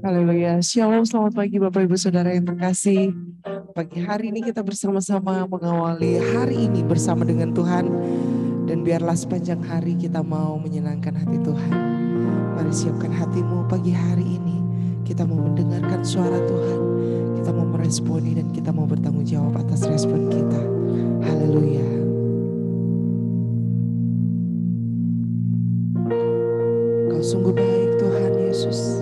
Haleluya. Shalom, selamat pagi Bapak Ibu Saudara yang terkasih. Pagi hari ini kita bersama-sama mengawali hari ini bersama dengan Tuhan. Dan biarlah sepanjang hari kita mau menyenangkan hati Tuhan. Mari siapkan hatimu pagi hari ini. Kita mau mendengarkan suara Tuhan. Kita mau meresponi dan kita mau bertanggung jawab atas respon kita. Haleluya. Kau sungguh baik Tuhan Yesus.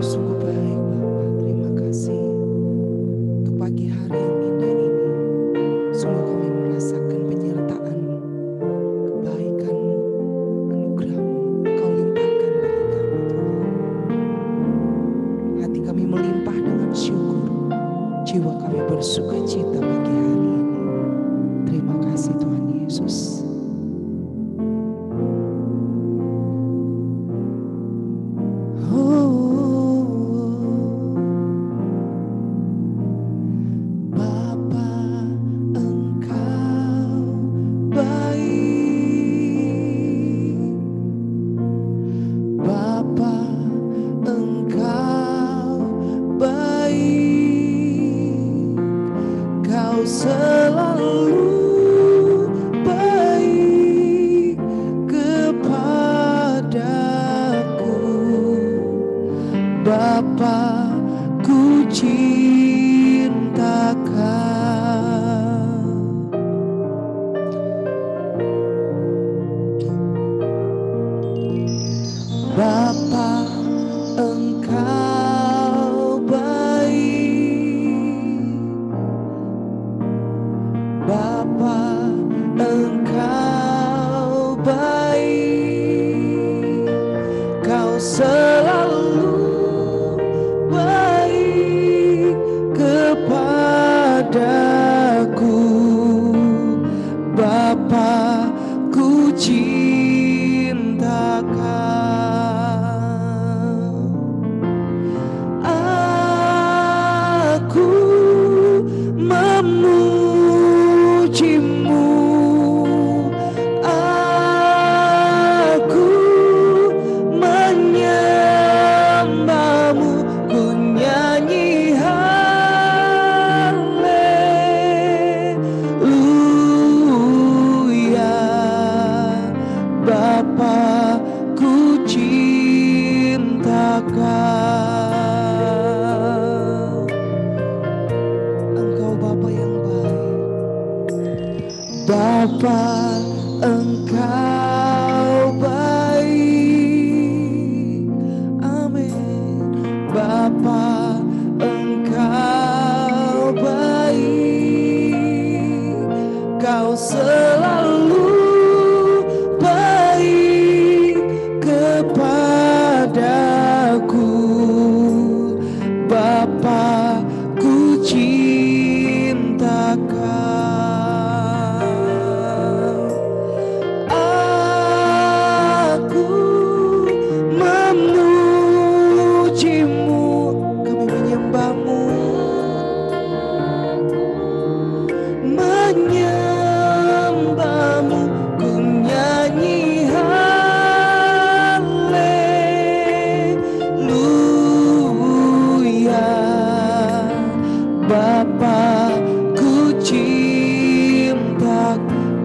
Sungguh baik Bapa, terima kasih untuk pagi hari yang indah ini. Sungguh kami merasakan penyertaan-Mu, kebaikan-Mu, anugerah-Mu, Kau limpahkan bagi kami Tuhan. Hati kami melimpah dengan syukur, jiwa kami bersuka cita pagi hari ini. Terima kasih Tuhan Yesus.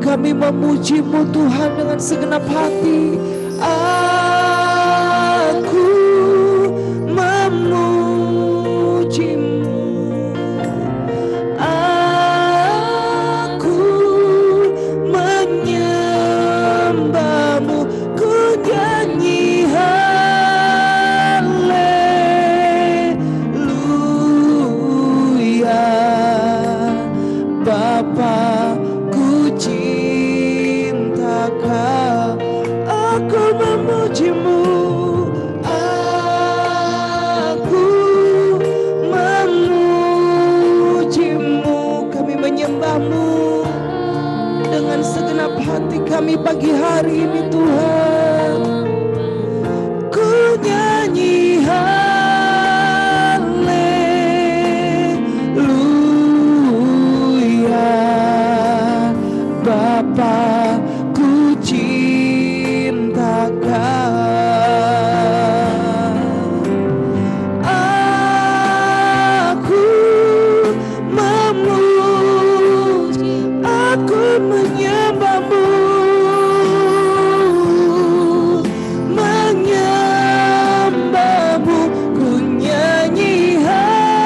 Kami memuji-Mu Tuhan dengan segenap hati. Aku memuji-Mu. Aku menyembah-Mu. Ku nyanyi haleluya. Bapa, ku cinta Kau. memujimu, kami menyembahmu dengan segenap hati kami pagi hari ini Tuhan. Ku nyanyi haleluya, Bapa ku cintakan. Aku memuji, aku menyembahmu, menyembahmu, ku nyanyi haleluya,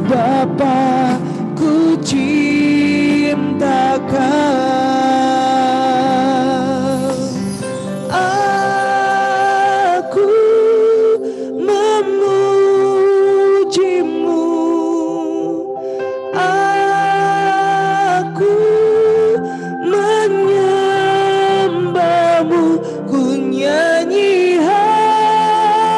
Bapa ku cintakan. Aku memujimu, aku menyembahmu, ku nyanyi haleluya,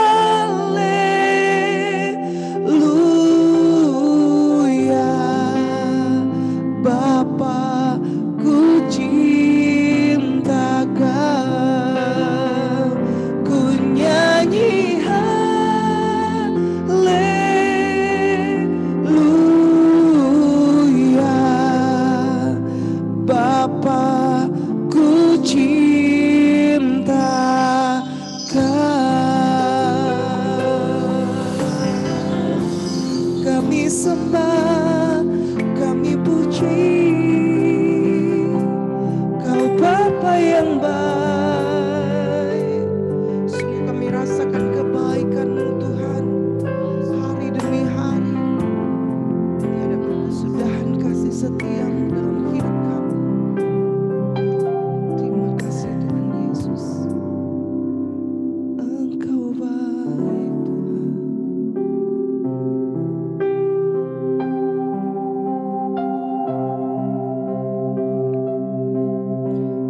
Bapa ku cintakan. Ku nyanyi haleluya, Bapa ku cintakan. Kami sembah, kami puji, Kau Bapa yang baik. Sungguh kami rasakan kebaikan-Mu Tuhan, hari demi hari. Tiada kesudahan kasih setia-Mu dalam hidup kami. Terima kasih Tuhan Yesus, Engkau baik Tuhan.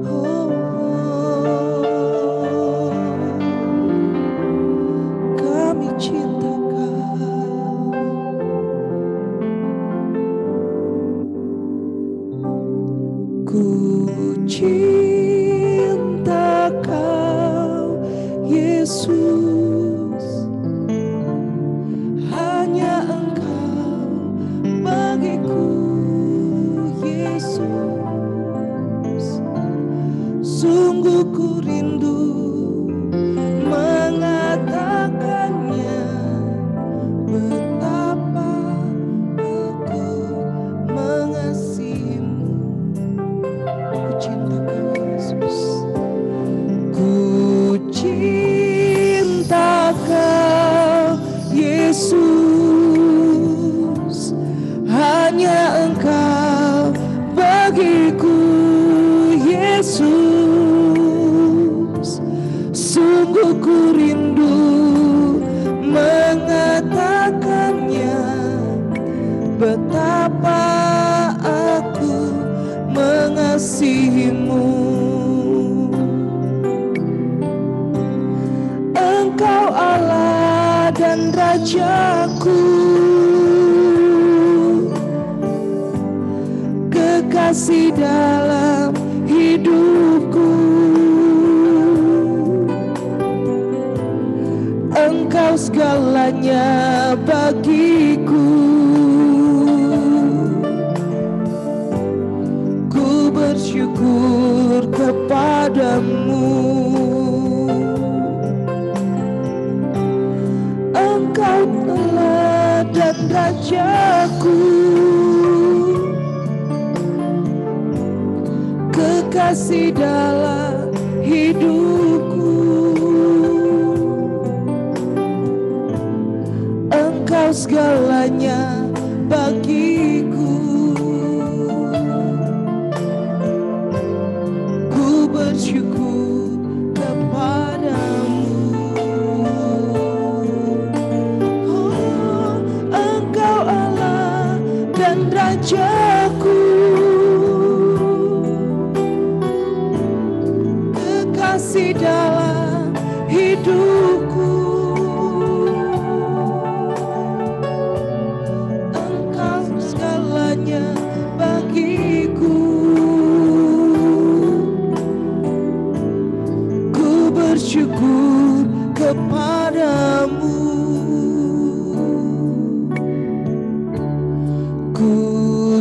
Oh, kami cinta Kau. Ku cinta Kau, Yesus. Hanya Engkau bagiku, Yesus. Sungguh ku rindu mengatakannya, betapa aku mengasihimu. Ku cinta Kau Yesus, ku cinta Kau Yesus. Hanya Engkau bagiku, Yesus. Sungguh ku rindu mengatakannya, betapa aku mengasihimu. Engkau Allah dan Rajaku, kekasih dalam hidupku. Engkau segalanya bagiku. Ku bersyukur kepadamu. Engkau Allah dan Rajaku, kekasih dalam hidupku. Engkau segalanya bagiku. Ku bersyukur kepadamu. Oh, Engkau Allah dan Rajaku, Kekasih dalam hidupku, Engkau segalanya bagiku. Ku bersyukur kepadamu, ku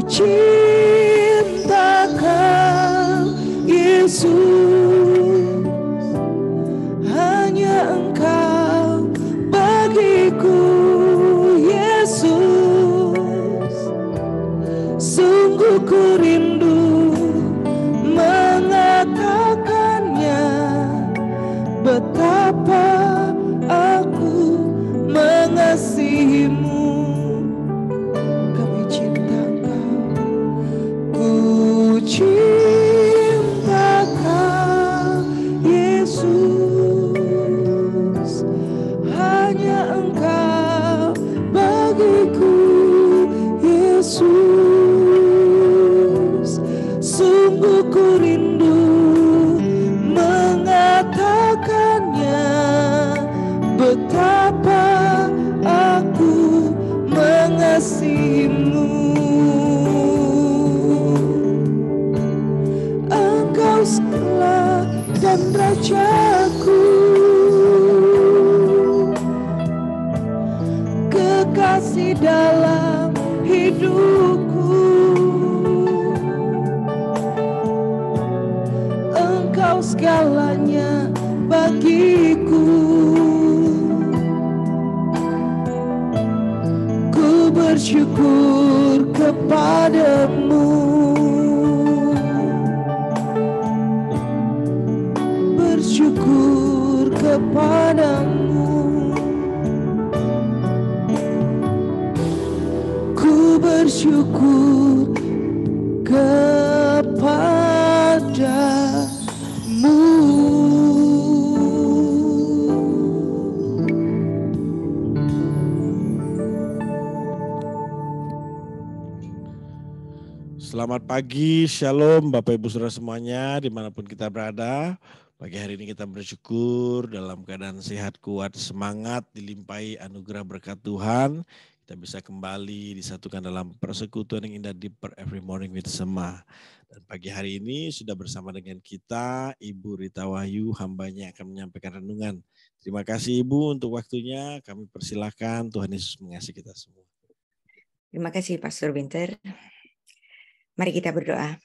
cintakan Yesus, hanya Engkau bagiku. Yesus, sungguh ku rindu mengatakannya, betapa aku mengasihimu. Kami cinta Engkau, ku cintakan Yesus, hanya Engkau bagiku. Yesus, sungguh ku rindu mengatakannya, betapa aku mengasihimu. Engkau segala dan rajaku, kekasih dalam hidupku. Engkau segalanya bagiku. Ku bersyukur kepadamu, bersyukur kepadamu. Ku bersyukur kepadamu. Selamat pagi, shalom Bapak Ibu Saudara semuanya dimanapun kita berada. Pagi hari ini kita bersyukur dalam keadaan sehat, kuat, semangat, dilimpahi anugerah berkat Tuhan. Kita bisa kembali disatukan dalam persekutuan yang indah di Per Every Morning with Sema. Dan pagi hari ini sudah bersama dengan kita Ibu Rita Wahyu, hambanya akan menyampaikan renungan. Terima kasih Ibu untuk waktunya, kami persilahkan. Tuhan Yesus mengasihi kita semua. Terima kasih Pastor Winter. Mari kita berdoa.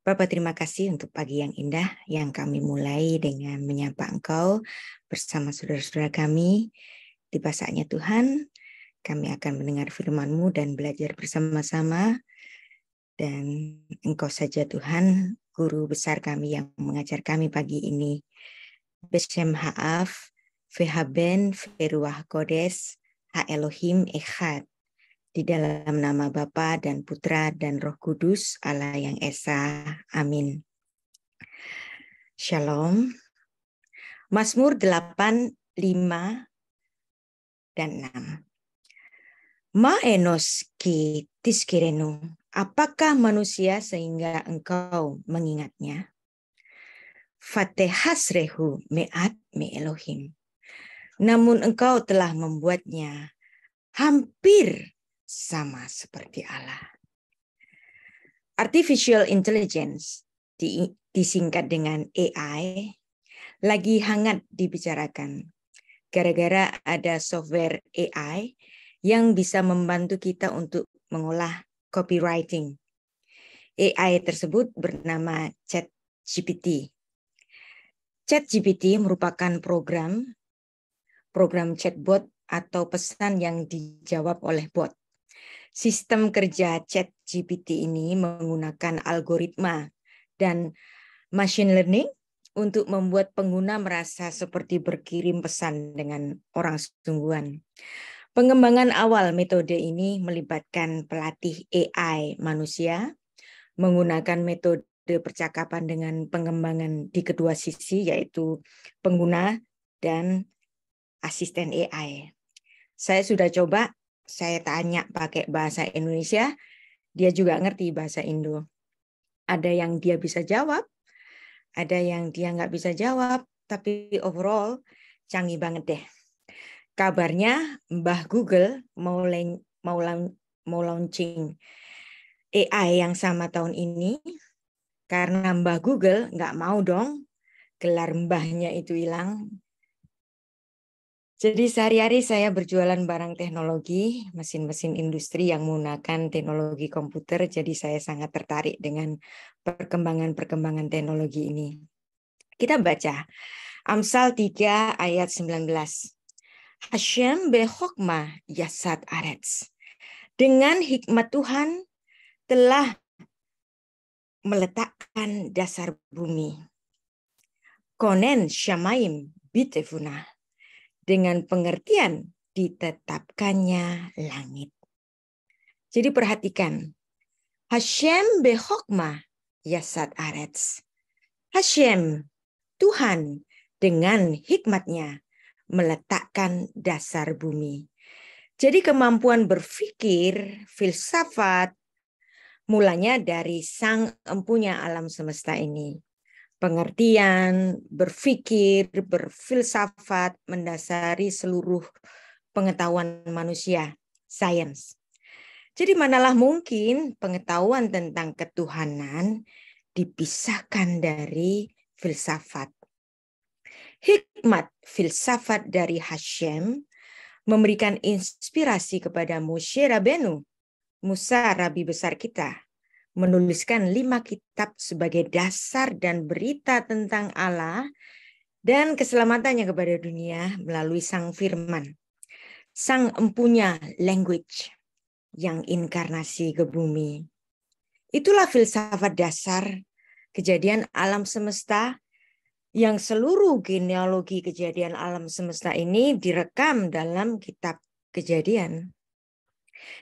Bapa, terima kasih untuk pagi yang indah yang kami mulai dengan menyapa Engkau bersama saudara-saudara kami. Tiba saatnya Tuhan, kami akan mendengar firman-Mu dan belajar bersama-sama. Dan Engkau saja Tuhan, Guru besar kami yang mengajar kami pagi ini. Beshem Ha'af, Vehaben, Veruah Kodes, Ha Elohim Echad. Di dalam nama Bapa dan Putra dan Roh Kudus, Allah yang Esa. Amin. Shalom. Mazmur 8, 5, dan 6. Ma enos ki tiskirenu. Apakah manusia sehingga engkau mengingatnya? Fatehasrehu me'at me Elohim. Namun engkau telah membuatnya hampir sama seperti Allah. Artificial Intelligence, disingkat dengan AI, lagi hangat dibicarakan. Gara-gara ada software AI yang bisa membantu kita untuk mengolah copywriting. AI tersebut bernama ChatGPT. ChatGPT merupakan program chatbot atau pesan yang dijawab oleh bot. Sistem kerja ChatGPT ini menggunakan algoritma dan machine learning untuk membuat pengguna merasa seperti berkirim pesan dengan orang sungguhan. Pengembangan awal metode ini melibatkan pelatih AI manusia, menggunakan metode percakapan dengan pengembangan di kedua sisi, yaitu pengguna dan asisten AI. Saya sudah coba, saya tanya pakai bahasa Indonesia, dia juga ngerti bahasa Indo. Ada yang dia bisa jawab, Ada yang dia nggak bisa jawab, tapi overall canggih banget deh. Kabarnya Mbah Google mau launching AI yang sama tahun ini, karena Mbah Google nggak mau dong gelar mbahnya itu hilang. Jadi sehari-hari saya berjualan barang teknologi, mesin-mesin industri yang menggunakan teknologi komputer. Jadi saya sangat tertarik dengan perkembangan-perkembangan teknologi ini. Kita baca Amsal 3 ayat 19. Hashem behokmah yasad aretz. Dengan hikmat Tuhan telah meletakkan dasar bumi. Konen syamaim bitefuna. Dengan pengertian ditetapkannya langit. Jadi perhatikan. Hashem behokmah yasad aretz. Hashem, Tuhan dengan hikmatnya meletakkan dasar bumi. Jadi kemampuan berpikir, filsafat, mulanya dari sang empunya alam semesta ini. Pengertian, berpikir, berfilsafat mendasari seluruh pengetahuan manusia, sains. Jadi manalah mungkin pengetahuan tentang ketuhanan dipisahkan dari filsafat. Hikmat filsafat dari Hashem memberikan inspirasi kepada Moshe Rabenu, Musa Rabi besar kita, menuliskan 5 kitab sebagai dasar dan berita tentang Allah dan keselamatannya kepada dunia melalui sang firman. Sang empunya language yang inkarnasi ke bumi. Itulah filsafat dasar kejadian alam semesta yang seluruh genealogi kejadian alam semesta ini direkam dalam kitab Kejadian.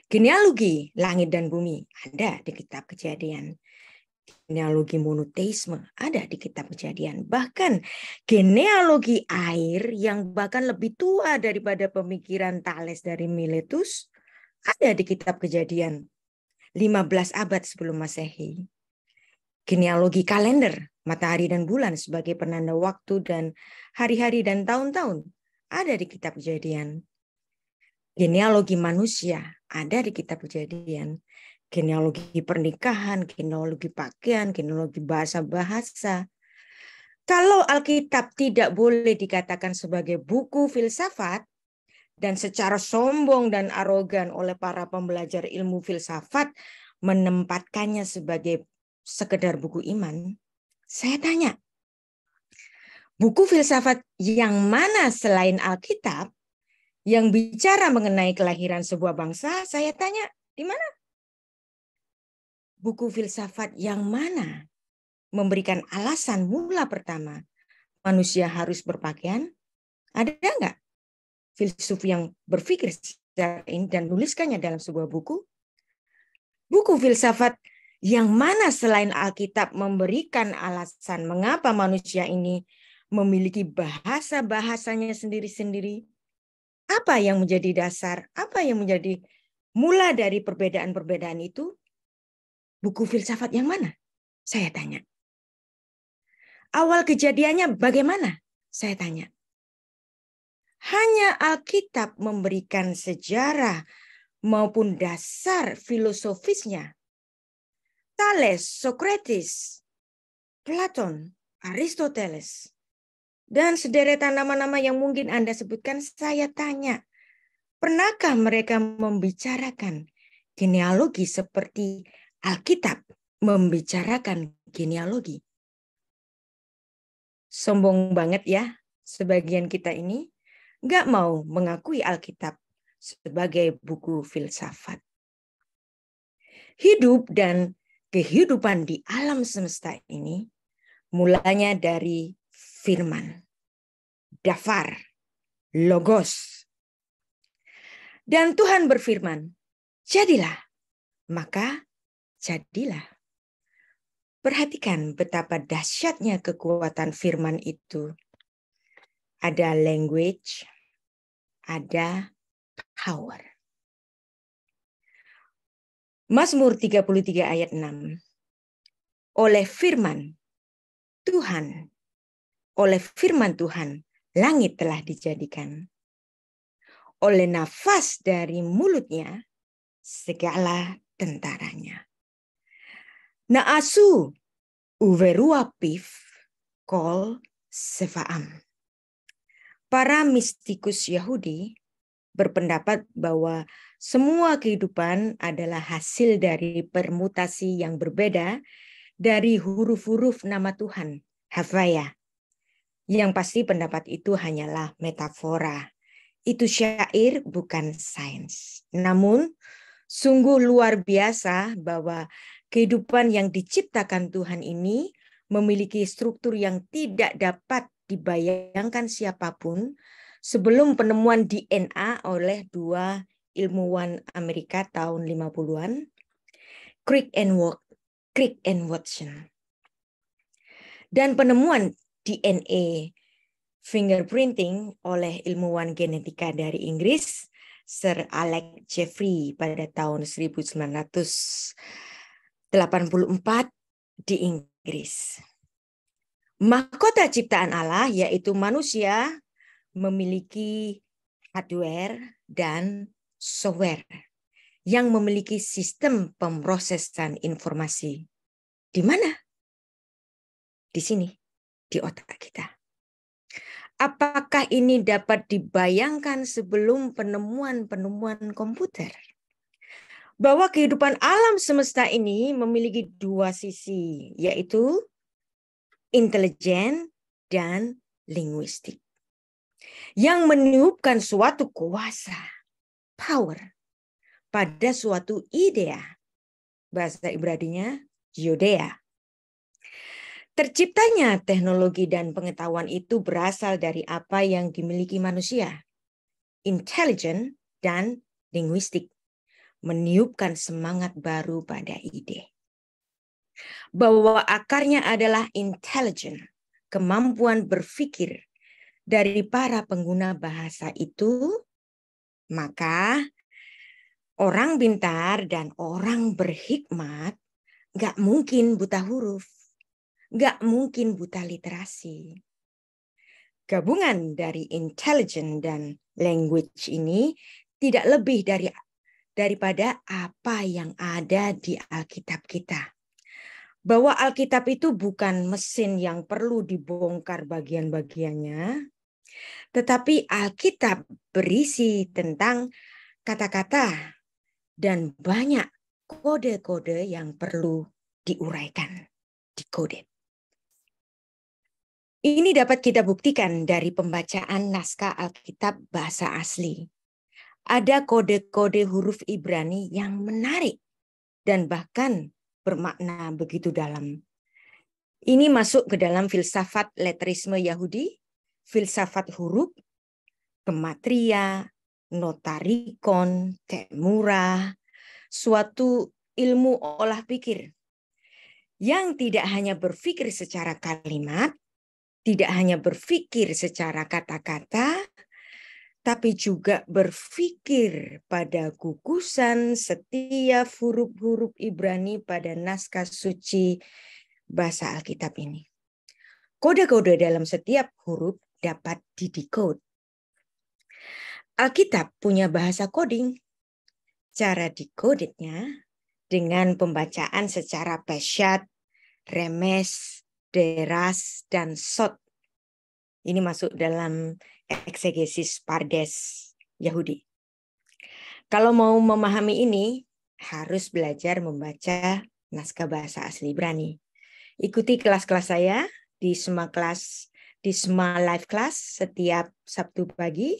Genealogi langit dan bumi ada di kitab Kejadian. Genealogi monoteisme ada di kitab Kejadian. Bahkan genealogi air yang bahkan lebih tua daripada pemikiran Thales dari Miletus ada di kitab Kejadian. 15 abad sebelum Masehi. Genealogi kalender, matahari dan bulan sebagai penanda waktu dan hari-hari dan tahun-tahun ada di kitab Kejadian. Genealogi manusia ada di kitab Kejadian. Genealogi pernikahan, genealogi pakaian, genealogi bahasa-bahasa. Kalau Alkitab tidak boleh dikatakan sebagai buku filsafat dan secara sombong dan arogan oleh para pembelajar ilmu filsafat menempatkannya sebagai sekedar buku iman, saya tanya, buku filsafat yang mana selain Alkitab yang bicara mengenai kelahiran sebuah bangsa, saya tanya, di mana? Buku filsafat yang mana memberikan alasan mula pertama manusia harus berpakaian? Ada nggak filsuf yang berpikir secara ini dan menuliskannya dalam sebuah buku? Buku filsafat yang mana selain Alkitab memberikan alasan mengapa manusia ini memiliki bahasa-bahasanya sendiri-sendiri? Apa yang menjadi dasar? Apa yang menjadi mula dari perbedaan-perbedaan itu? Buku filsafat yang mana? Saya tanya. Awal kejadiannya bagaimana? Saya tanya. Hanya Alkitab memberikan sejarah maupun dasar filosofisnya. Thales, Socrates, Platon, Aristoteles, dan sederetan nama-nama yang mungkin Anda sebutkan, saya tanya, pernahkah mereka membicarakan genealogi seperti Alkitab membicarakan genealogi? Sombong banget ya, sebagian kita ini nggak mau mengakui Alkitab sebagai buku filsafat. Hidup dan kehidupan di alam semesta ini mulanya dari firman, dafar, logos. Dan Tuhan berfirman, jadilah, maka jadilah. Perhatikan betapa dahsyatnya kekuatan firman itu. Ada language, ada power. Mazmur 33 ayat 6. Oleh firman Tuhan, oleh firman Tuhan, langit telah dijadikan. Oleh nafas dari mulutnya, segala tentaranya. Naasu uverua pif kol sefaam. Para mistikus Yahudi berpendapat bahwa semua kehidupan adalah hasil dari permutasi yang berbeda dari huruf-huruf nama Tuhan, Havaya. Yang pasti pendapat itu hanyalah metafora. Itu syair bukan sains. Namun sungguh luar biasa bahwa kehidupan yang diciptakan Tuhan ini memiliki struktur yang tidak dapat dibayangkan siapapun sebelum penemuan DNA oleh dua ilmuwan Amerika tahun 50-an, Crick and Watson. Dan penemuan DNA fingerprinting oleh ilmuwan genetika dari Inggris, Sir Alex Jeffrey pada tahun 1984 di Inggris. Mahkota ciptaan Allah yaitu manusia memiliki hardware dan software yang memiliki sistem pemrosesan informasi. Di mana? Di sini, di otak kita. Apakah ini dapat dibayangkan sebelum penemuan komputer? Bahwa kehidupan alam semesta ini memiliki dua sisi, yaitu intelijen dan linguistik. Yang meniupkan suatu kuasa, power, pada suatu idea. Bahasa Ibraninya, Yodea. Terciptanya teknologi dan pengetahuan itu berasal dari apa yang dimiliki manusia. Intelijen dan linguistik. Meniupkan semangat baru pada ide. Bahwa akarnya adalah intelijen, kemampuan berpikir dari para pengguna bahasa itu, maka orang pintar dan orang berhikmat gak mungkin buta huruf, gak mungkin buta literasi. Gabungan dari intelligence dan language ini tidak lebih daripada apa yang ada di Alkitab kita. Bahwa Alkitab itu bukan mesin yang perlu dibongkar bagian-bagiannya, tetapi Alkitab berisi tentang kata-kata dan banyak kode-kode yang perlu diuraikan, dikode. Ini dapat kita buktikan dari pembacaan naskah Alkitab bahasa asli. Ada kode-kode huruf Ibrani yang menarik dan bahkan bermakna begitu dalam. Ini masuk ke dalam filsafat letterisme Yahudi, filsafat huruf, gematria, notarikon, temura, suatu ilmu olah pikir yang tidak hanya berpikir secara kalimat, tidak hanya berpikir secara kata-kata, tapi juga berpikir pada gugusan setiap huruf-huruf Ibrani pada naskah suci bahasa Alkitab ini. Kode-kode dalam setiap huruf dapat didekode. Alkitab punya bahasa coding. Cara dikodenya dengan pembacaan secara pesyat, remes, deras, dan sot. Ini masuk dalam eksegesis Pardes Yahudi. Kalau mau memahami ini, harus belajar membaca naskah bahasa asli Ibrani. Ikuti kelas-kelas saya di Sma Live Class setiap Sabtu pagi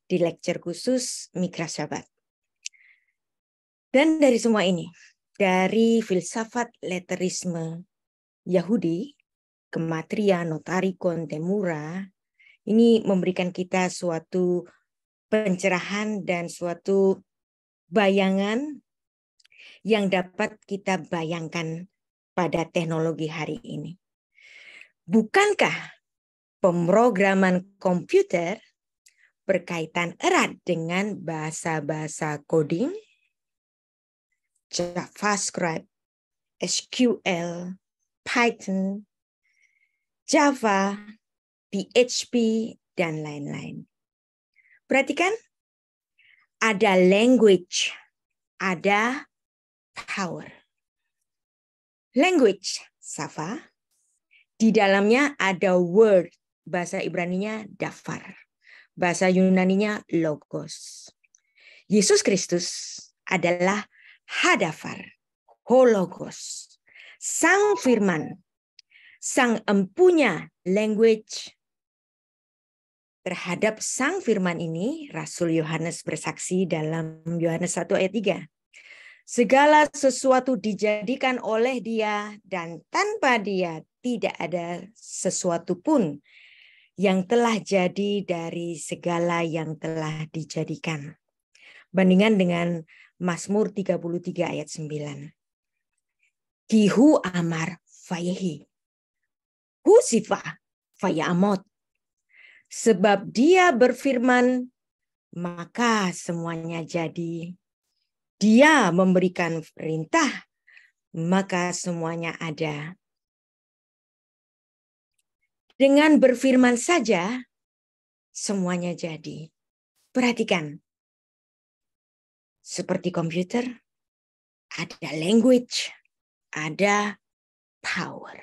di lecture khusus Mikra Syabat. Dan dari semua ini, dari filsafat letterisme Yahudi, gematria, notarikon, temura, ini memberikan kita suatu pencerahan dan suatu bayangan yang dapat kita bayangkan pada teknologi hari ini. Bukankah pemrograman komputer berkaitan erat dengan bahasa-bahasa coding, JavaScript, SQL, Python, Java, PHP, dan lain-lain. Perhatikan, ada language, ada power. Language, Sava. Di dalamnya ada word, bahasa Ibraninya dafar. Bahasa Yunaninya logos. Yesus Kristus adalah hadafar, hologos. Sang firman, sang empunya language. Terhadap sang firman ini, Rasul Yohanes bersaksi dalam Yohanes 1 ayat 3. Segala sesuatu dijadikan oleh Dia, dan tanpa Dia tidak ada sesuatu pun yang telah jadi dari segala yang telah dijadikan. Bandingan dengan Mazmur 33 ayat 9. Kihu amar fayehi. Hu sifah fayamot. Sebab Dia berfirman, maka semuanya jadi. Dia memberikan perintah, maka semuanya ada. Dengan berfirman saja, semuanya jadi. Perhatikan. Seperti komputer, ada language, ada power.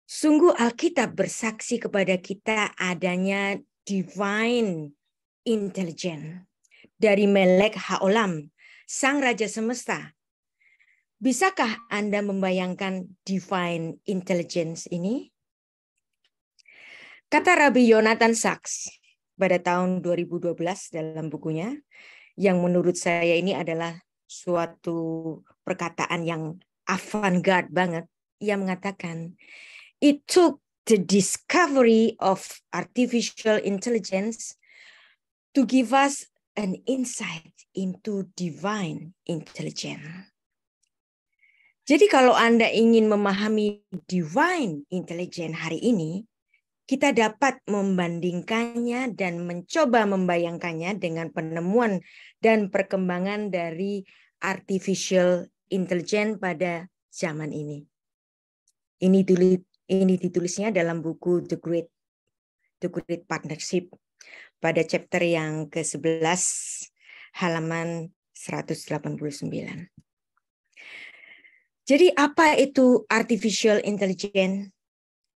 Sungguh Alkitab bersaksi kepada kita adanya divine intelligence dari Melek Haolam, Sang Raja Semesta. Bisakah Anda membayangkan divine intelligence ini? Kata Rabbi Yonathan Sachs pada tahun 2012 dalam bukunya, yang menurut saya ini adalah suatu perkataan yang avant-garde banget. Ia mengatakan, it took the discovery of artificial intelligence to give us an insight into divine intelligence. Jadi kalau Anda ingin memahami divine intelligence hari ini, kita dapat membandingkannya dan mencoba membayangkannya dengan penemuan dan perkembangan dari artificial intelligence pada zaman ini. Ini ditulisnya dalam buku The Great Partnership pada chapter yang ke-11 halaman 189. Jadi apa itu artificial intelligence,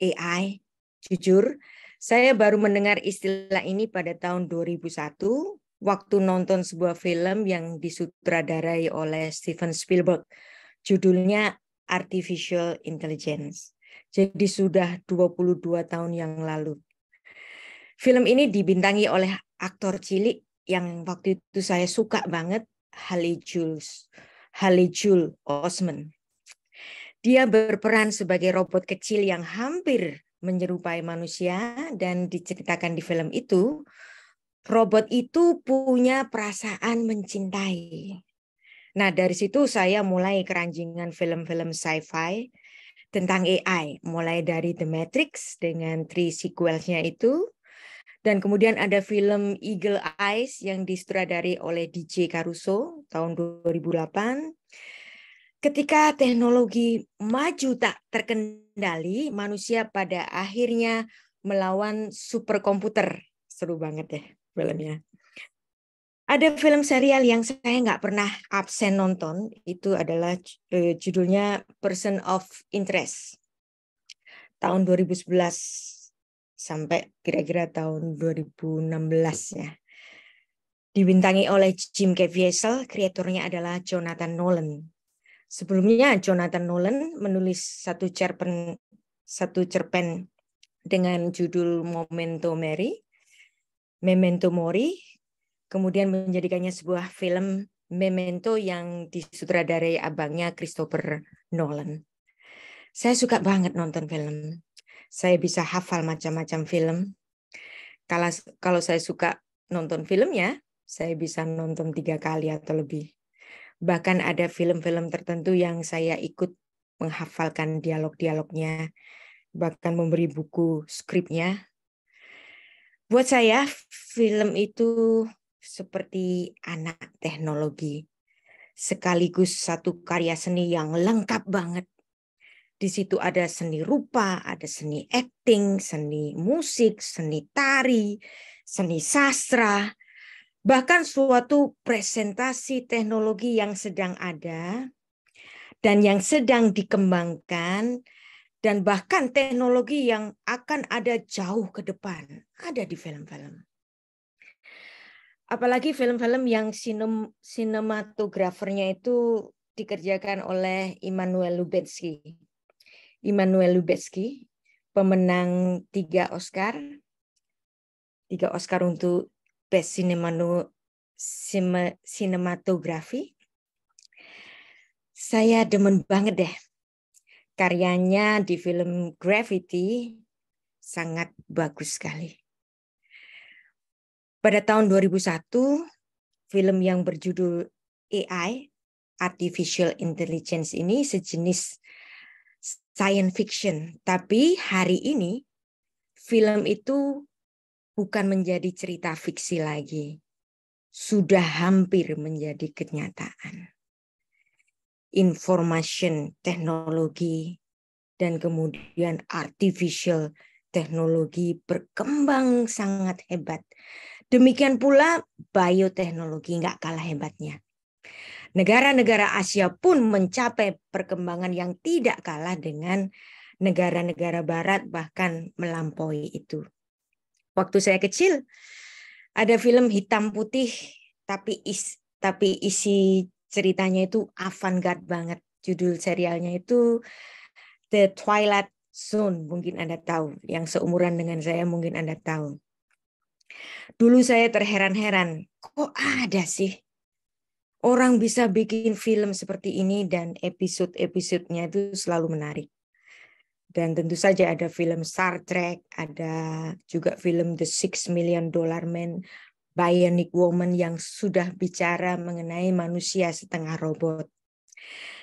AI? Jujur, saya baru mendengar istilah ini pada tahun 2001 waktu nonton sebuah film yang disutradarai oleh Steven Spielberg. Judulnya Artificial Intelligence. Jadi sudah 22 tahun yang lalu. Film ini dibintangi oleh aktor cilik yang waktu itu saya suka banget, Haley Joel Osment. Dia berperan sebagai robot kecil yang hampir menyerupai manusia, dan diceritakan di film itu, robot itu punya perasaan mencintai. Nah, dari situ saya mulai keranjingan film-film sci-fi tentang AI, mulai dari The Matrix dengan 3 sequelsnya itu, dan kemudian ada film Eagle Eyes yang disutradari oleh DJ Caruso tahun 2008. Ketika teknologi maju tak terkendali, manusia pada akhirnya melawan superkomputer. Seru banget deh filmnya. Ada film serial yang saya nggak pernah absen nonton, itu adalah judulnya Person of Interest. Tahun 2011 sampai kira-kira tahun 2016 ya. Dibintangi oleh Jim Caviezel, kreatornya adalah Jonathan Nolan. Sebelumnya Jonathan Nolan menulis satu cerpen dengan judul Memento Mori, kemudian menjadikannya sebuah film Memento yang disutradarai abangnya Christopher Nolan. Saya suka banget nonton film. Saya bisa hafal macam-macam film. Kalau saya suka nonton filmnya, saya bisa nonton 3 kali atau lebih. Bahkan ada film-film tertentu yang saya ikut menghafalkan dialog-dialognya, bahkan memberi buku skripnya. Buat saya, film itu seperti anak teknologi, sekaligus satu karya seni yang lengkap banget. Di situ ada seni rupa, ada seni acting, seni musik, seni tari, seni sastra, bahkan suatu presentasi teknologi yang sedang ada dan yang sedang dikembangkan, dan bahkan teknologi yang akan ada jauh ke depan, ada di film-film. Apalagi film-film yang sinematografernya itu dikerjakan oleh Emmanuel Lubezki. Emmanuel Lubezki, pemenang 3 Oscar untuk Best Cinematography. Saya demen banget deh. Karyanya di film Gravity sangat bagus sekali. Pada tahun 2001, film yang berjudul AI, Artificial Intelligence ini sejenis science fiction. Tapi hari ini film itu bukan menjadi cerita fiksi lagi. Sudah hampir menjadi kenyataan. Information teknologi dan kemudian artificial teknologi berkembang sangat hebat. Demikian pula bioteknologi nggak kalah hebatnya. Negara-negara Asia pun mencapai perkembangan yang tidak kalah dengan negara-negara Barat, bahkan melampaui itu. Waktu saya kecil, ada film hitam putih, tapi isi ceritanya itu avant-garde banget. Judul serialnya itu The Twilight Zone, mungkin Anda tahu. Yang seumuran dengan saya mungkin Anda tahu. Dulu saya terheran-heran, kok ada sih orang bisa bikin film seperti ini, dan episode-episodenya itu selalu menarik. Dan tentu saja ada film Star Trek, ada juga film The $6 Million Man, Bionic Woman yang sudah bicara mengenai manusia setengah robot.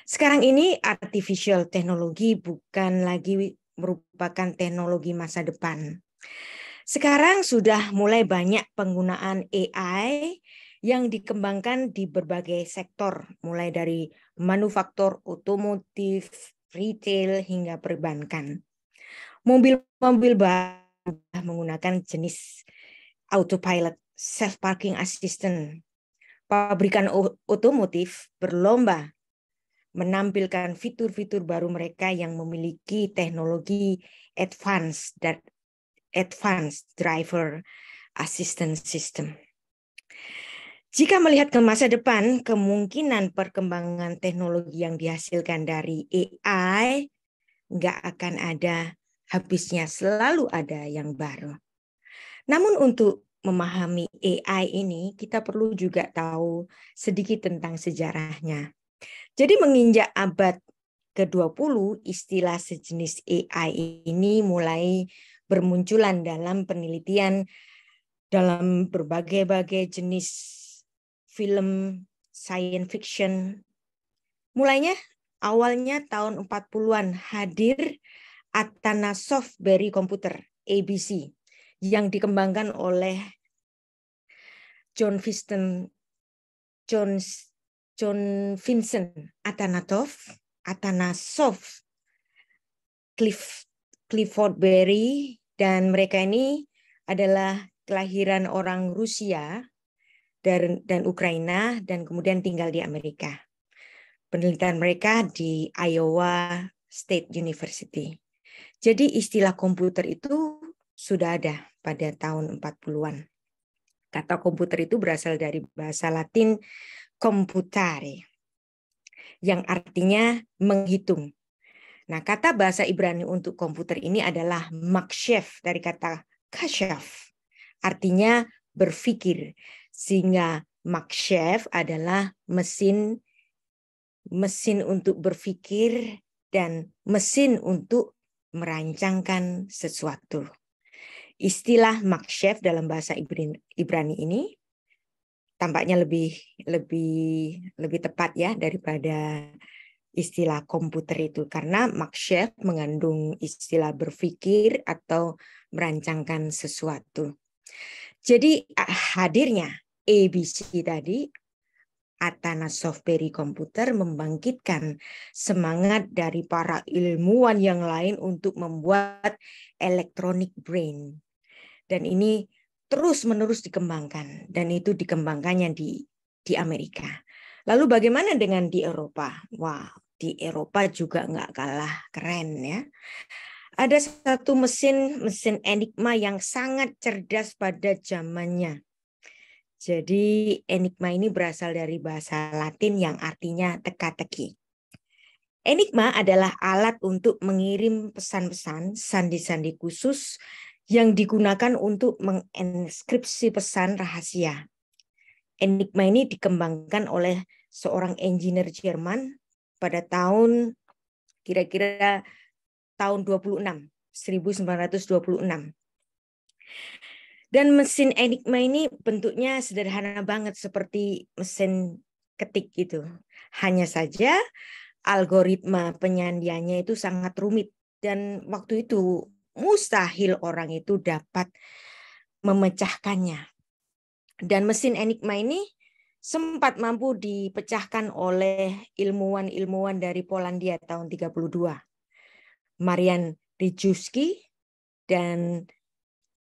Sekarang ini artificial teknologi bukan lagi merupakan teknologi masa depan. Sekarang sudah mulai banyak penggunaan AI yang dikembangkan di berbagai sektor, mulai dari manufaktur, otomotif, retail, hingga perbankan. Mobil-mobil baru menggunakan jenis autopilot, self-parking assistant. Pabrikan otomotif berlomba menampilkan fitur-fitur baru mereka yang memiliki teknologi advance driver assistance system. Jika melihat ke masa depan, kemungkinan perkembangan teknologi yang dihasilkan dari AI nggak akan ada habisnya, selalu ada yang baru. Namun untuk memahami AI ini, kita perlu juga tahu sedikit tentang sejarahnya. Jadi menginjak abad ke-20, istilah sejenis AI ini mulai bermunculan dalam penelitian dalam berbagai jenis film science fiction. Mulainya awalnya tahun 40-an hadir Atanasoff Berry Computer, ABC, yang dikembangkan oleh John Vincent Atanasoff, Clifford Berry, dan mereka ini adalah kelahiran orang Rusia dan Ukraina, dan kemudian tinggal di Amerika. Penelitian mereka di Iowa State University. Jadi istilah komputer itu sudah ada pada tahun 40-an. Kata komputer itu berasal dari bahasa Latin computare, yang artinya menghitung. Nah, kata bahasa Ibrani untuk komputer ini adalah makshef, dari kata kashaf, artinya berpikir. Sehingga makshef adalah mesin untuk berpikir dan mesin untuk merancangkan sesuatu. Istilah makshef dalam bahasa Ibrani ini tampaknya lebih tepat ya daripada istilah komputer itu, karena makshef mengandung istilah berpikir atau merancangkan sesuatu. Jadi hadirnya ABC tadi Atanasoff-Berry komputer membangkitkan semangat dari para ilmuwan yang lain untuk membuat electronic brain. Dan ini terus-menerus dikembangkan, dan itu dikembangkannya di Amerika. Lalu bagaimana dengan di Eropa? Wah, di Eropa juga nggak kalah keren ya. Ada satu mesin Enigma yang sangat cerdas pada zamannya. Jadi Enigma ini berasal dari bahasa Latin yang artinya teka-teki. Enigma adalah alat untuk mengirim pesan-pesan, sandi-sandi khusus yang digunakan untuk menginskripsi pesan rahasia. Enigma ini dikembangkan oleh seorang engineer Jerman pada tahun kira-kira tahun 1926. Dan mesin Enigma ini bentuknya sederhana banget seperti mesin ketik gitu. Hanya saja algoritma penyandiannya itu sangat rumit dan waktu itu mustahil orang itu dapat memecahkannya. Dan mesin Enigma ini sempat mampu dipecahkan oleh ilmuwan-ilmuwan dari Polandia tahun 32. Marian Rejewski dan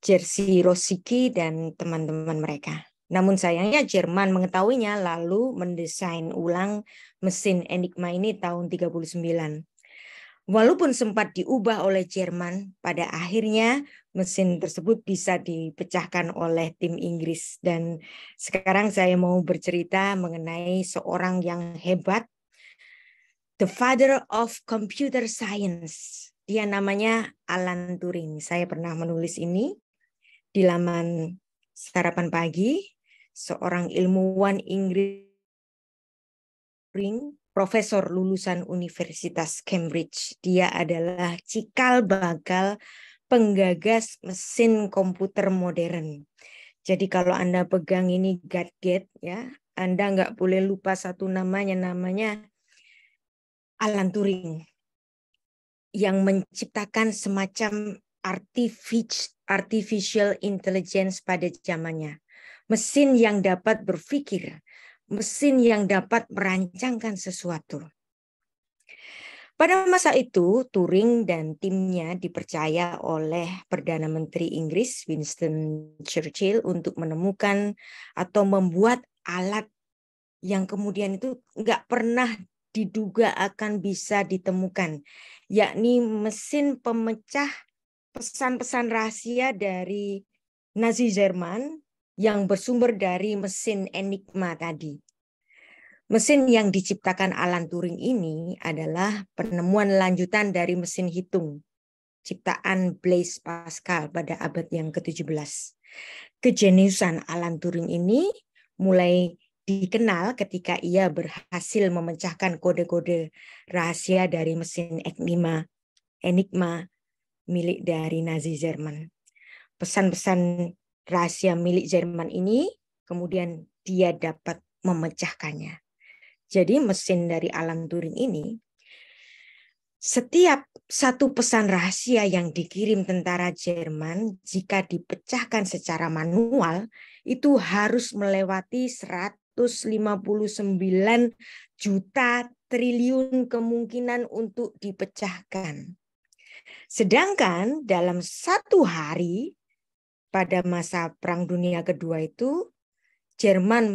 Jerzy Rossicki dan teman-teman mereka. Namun sayangnya Jerman mengetahuinya lalu mendesain ulang mesin Enigma ini tahun 39. Walaupun sempat diubah oleh Jerman, pada akhirnya mesin tersebut bisa dipecahkan oleh tim Inggris. Dan sekarang saya mau bercerita mengenai seorang yang hebat, the father of computer science. Dia namanya Alan Turing. Saya pernah menulis ini di laman Sarapan Pagi, seorang ilmuwan Inggris, profesor lulusan Universitas Cambridge. Dia adalah cikal bakal penggagas mesin komputer modern. Jadi kalau Anda pegang ini gadget ya, Anda nggak boleh lupa satu namanya Alan Turing yang menciptakan semacam artificial intelligence pada zamannya. Mesin yang dapat berpikir, mesin yang dapat merancangkan sesuatu. Pada masa itu, Turing dan timnya dipercaya oleh Perdana Menteri Inggris Winston Churchill untuk menemukan atau membuat alat yang kemudian itu nggak pernah diduga akan bisa ditemukan, yakni mesin pemecah pesan-pesan rahasia dari Nazi Jerman yang bersumber dari mesin Enigma tadi. Mesin yang diciptakan Alan Turing ini adalah penemuan lanjutan dari mesin hitung, ciptaan Blaise Pascal pada abad yang ke-17. Kejeniusan Alan Turing ini mulai dikenal ketika ia berhasil memecahkan kode-kode rahasia dari mesin Enigma milik dari Nazi Jerman. Pesan-pesan rahasia milik Jerman ini kemudian dia dapat memecahkannya. Jadi mesin dari Alan Turing ini, setiap satu pesan rahasia yang dikirim tentara Jerman jika dipecahkan secara manual itu harus melewati 159 juta triliun kemungkinan untuk dipecahkan. Sedangkan dalam satu hari pada masa Perang Dunia Kedua itu, Jerman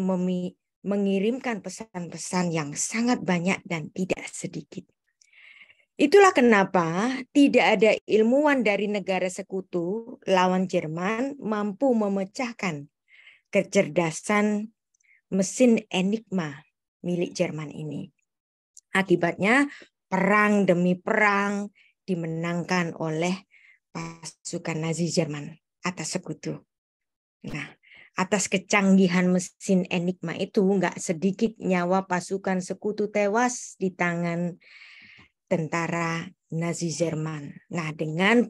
mengirimkan pesan-pesan yang sangat banyak dan tidak sedikit. Itulah kenapa tidak ada ilmuwan dari negara sekutu lawan Jerman mampu memecahkan kecerdasan mesin Enigma milik Jerman ini. Akibatnya perang demi perang dimenangkan oleh pasukan Nazi Jerman atas sekutu. Nah, atas kecanggihan mesin Enigma itu nggak sedikit nyawa pasukan sekutu tewas di tangan tentara Nazi Jerman. Nah, dengan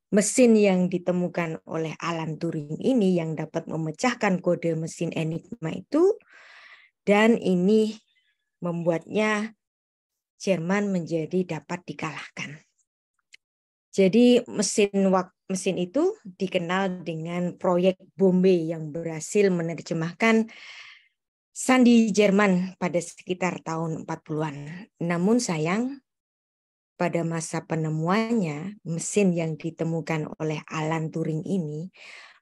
mesin yang ditemukan oleh Alan Turing ini yang dapat memecahkan kode mesin Enigma itu, dan ini membuatnya Jerman menjadi dapat dikalahkan. Jadi mesin itu dikenal dengan proyek Bombay yang berhasil menerjemahkan Sandi Jerman pada sekitar tahun 40-an. Namun sayang, pada masa penemuannya, mesin yang ditemukan oleh Alan Turing ini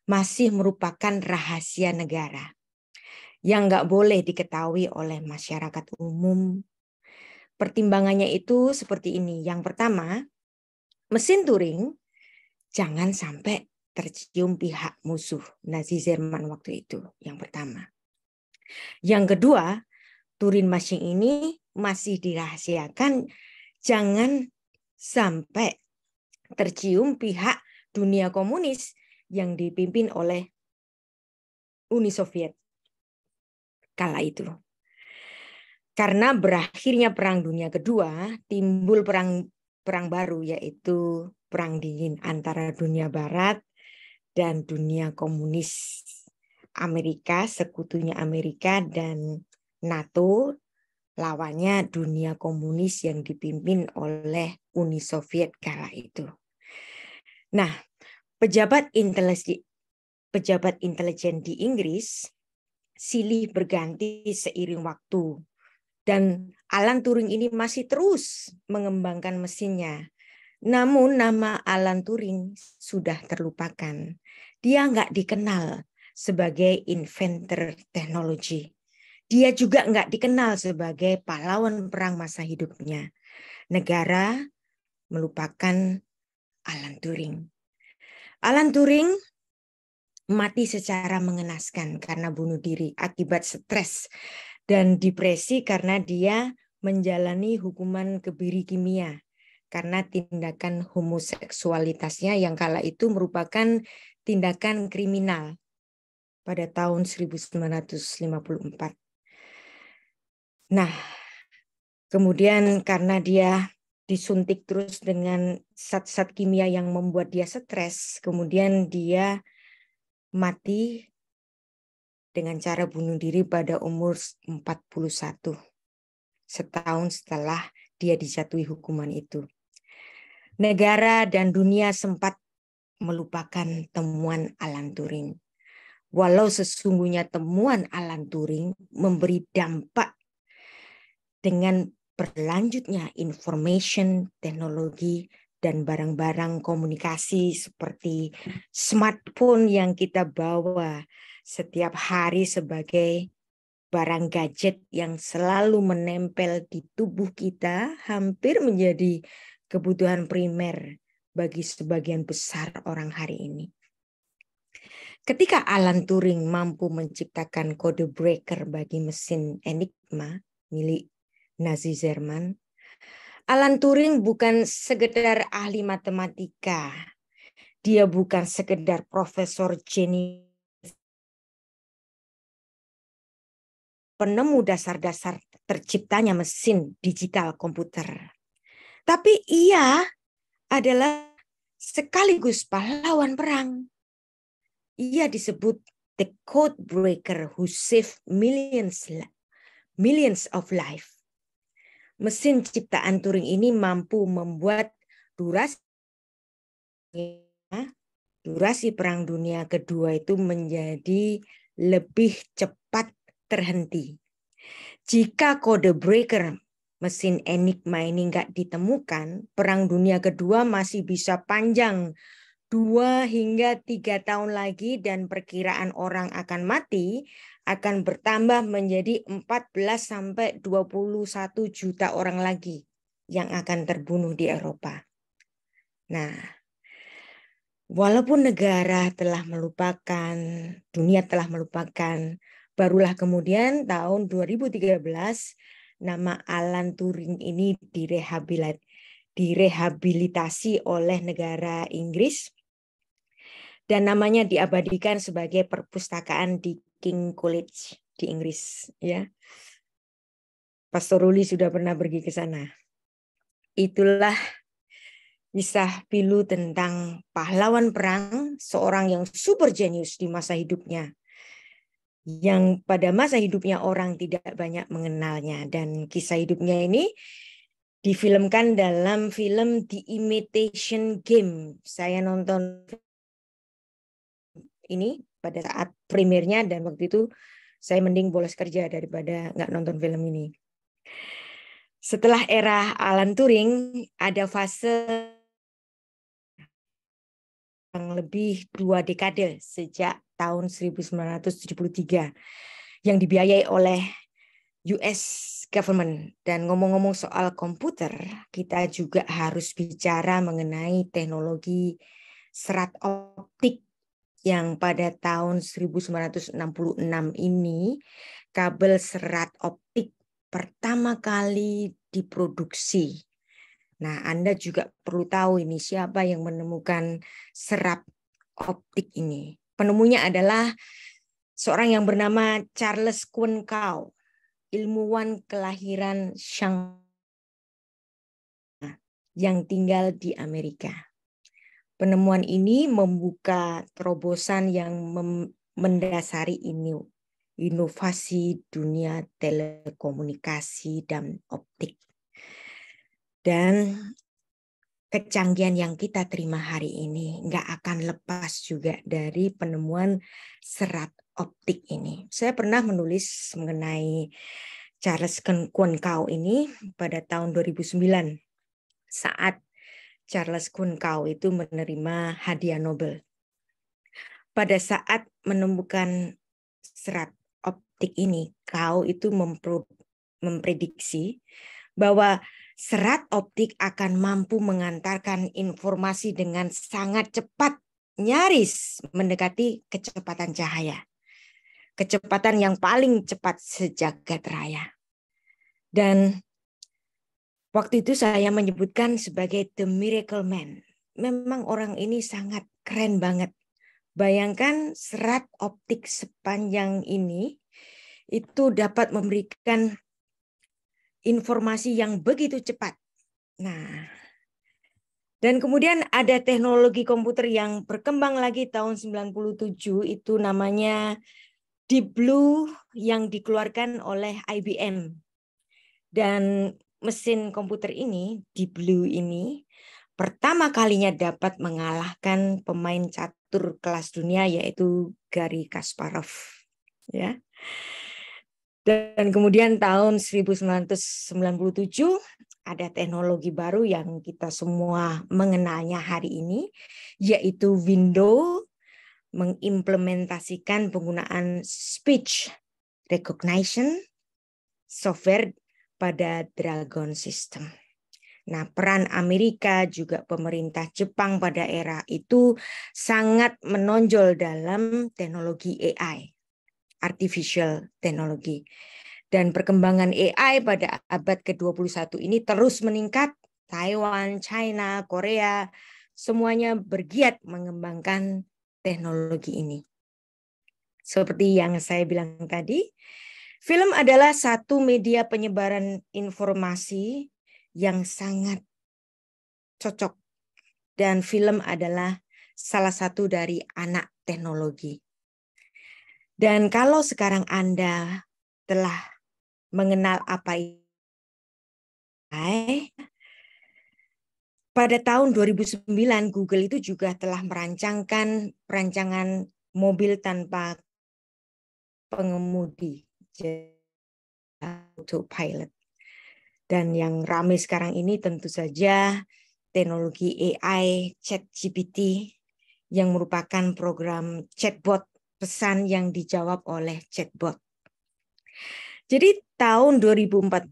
masih merupakan rahasia negara yang nggak boleh diketahui oleh masyarakat umum. Pertimbangannya itu seperti ini. Yang pertama, mesin Turing jangan sampai tercium pihak musuh Nazi Jerman waktu itu. Yang pertama. Yang kedua, Turing machine ini masih dirahasiakan, jangan sampai tercium pihak dunia komunis yang dipimpin oleh Uni Soviet kala itu. Karena berakhirnya Perang Dunia Kedua, timbul perang baru, yaitu Perang Dingin antara dunia Barat dan dunia komunis. Amerika, sekutunya Amerika, dan NATO, lawannya dunia komunis yang dipimpin oleh Uni Soviet kala itu. Nah, pejabat intelijen di Inggris silih berganti seiring waktu. Dan Alan Turing ini masih terus mengembangkan mesinnya. Namun nama Alan Turing sudah terlupakan. Dia nggak dikenal sebagai inventor teknologi. Dia juga nggak dikenal sebagai pahlawan perang masa hidupnya. Negara melupakan Alan Turing. Alan Turing mati secara mengenaskan karena bunuh diri akibat stres dan depresi karena dia menjalani hukuman kebiri kimia karena tindakan homoseksualitasnya yang kala itu merupakan tindakan kriminal pada tahun 1954. Nah, kemudian karena dia disuntik terus dengan zat-zat kimia yang membuat dia stres, kemudian dia mati dengan cara bunuh diri pada umur 41, setahun setelah dia dijatuhi hukuman itu. Negara dan dunia sempat melupakan temuan Alan Turing. Walau sesungguhnya temuan Alan Turing memberi dampak dengan berlanjutnya information, teknologi, dan barang-barang komunikasi seperti smartphone yang kita bawa setiap hari sebagai barang gadget yang selalu menempel di tubuh kita, hampir menjadi kebutuhan primer bagi sebagian besar orang hari ini. Ketika Alan Turing mampu menciptakan kode breaker bagi mesin Enigma milik Nazi Jerman, Alan Turing bukan sekedar ahli matematika. Dia bukan sekedar profesor jenius, penemu dasar-dasar terciptanya mesin digital komputer. Tapi ia adalah sekaligus pahlawan perang. Ia disebut the code breaker who saved millions of lives. Mesin ciptaan Turing ini mampu membuat durasi Perang Dunia Kedua itu menjadi lebih cepat terhenti. Jika kode breaker mesin Enigma ini nggak ditemukan, Perang Dunia Kedua masih bisa panjang 2 hingga 3 tahun lagi dan perkiraan orang akan mati akan bertambah menjadi 14 sampai 21 juta orang lagi yang akan terbunuh di Eropa. Nah, walaupun negara telah melupakan, dunia telah melupakan, barulah kemudian tahun 2013 nama Alan Turing ini direhabilitasi oleh negara Inggris dan namanya diabadikan sebagai perpustakaan di King College di Inggris, ya. Pastor Ruli sudah pernah pergi ke sana. Itulah kisah pilu tentang pahlawan perang, seorang yang super jenius di masa hidupnya, yang pada masa hidupnya orang tidak banyak mengenalnya, dan kisah hidupnya ini difilmkan dalam film The Imitation Game. Saya nonton ini pada saat premiernya dan waktu itu Saya mending bolos kerja daripada nggak nonton film ini. Setelah era Alan Turing, ada fase yang lebih 2 dekade sejak tahun 1973 yang dibiayai oleh US government. Dan ngomong-ngomong soal komputer, kita juga harus bicara mengenai teknologi serat optik yang pada tahun 1966 ini kabel serat optik pertama kali diproduksi. Nah, Anda juga perlu tahu ini siapa yang menemukan serat optik ini. Penemunya adalah seorang yang bernama Charles Kuenkau, ilmuwan kelahiran Shanghai yang tinggal di Amerika. Penemuan ini membuka terobosan yang mendasari inovasi dunia telekomunikasi dan optik. Dan kecanggihan yang kita terima hari ini nggak akan lepas juga dari penemuan serat optik ini. Saya pernah menulis mengenai Charles Kuenkau ini pada tahun 2009 saat Charles Kuenkau itu menerima hadiah Nobel. Pada saat menemukan serat optik ini, Kau itu memprediksi bahwa serat optik akan mampu mengantarkan informasi dengan sangat cepat, nyaris mendekati kecepatan cahaya. Kecepatan yang paling cepat sejagat raya. Dan waktu itu saya menyebutkan sebagai The Miracle Man. Memang orang ini sangat keren banget. Bayangkan serat optik sepanjang ini itu dapat memberikan informasi yang begitu cepat. Nah, dan kemudian ada teknologi komputer yang berkembang lagi tahun 97 itu namanya Deep Blue yang dikeluarkan oleh IBM. Dan mesin komputer ini, Deep Blue ini, pertama kalinya dapat mengalahkan pemain catur kelas dunia yaitu Garry Kasparov. Ya. Dan kemudian tahun 1997 ada teknologi baru yang kita semua mengenalnya hari ini, yaitu Windows mengimplementasikan penggunaan speech recognition software pada Dragon System. Nah, peran Amerika juga pemerintah Jepang pada era itu sangat menonjol dalam teknologi AI, artificial technology. Dan perkembangan AI pada abad ke-21 ini terus meningkat. Taiwan, China, Korea, semuanya bergiat mengembangkan teknologi ini. Seperti yang saya bilang tadi, film adalah satu media penyebaran informasi yang sangat cocok. Dan film adalah salah satu dari anak teknologi. Dan kalau sekarang Anda telah mengenal apa itu, pada tahun 2009 Google itu juga telah merancangkan perancangan mobil tanpa pengemudi, autopilot. Dan yang ramai sekarang ini tentu saja teknologi AI ChatGPT yang merupakan program chatbot pesan yang dijawab oleh chatbot. Jadi tahun 2014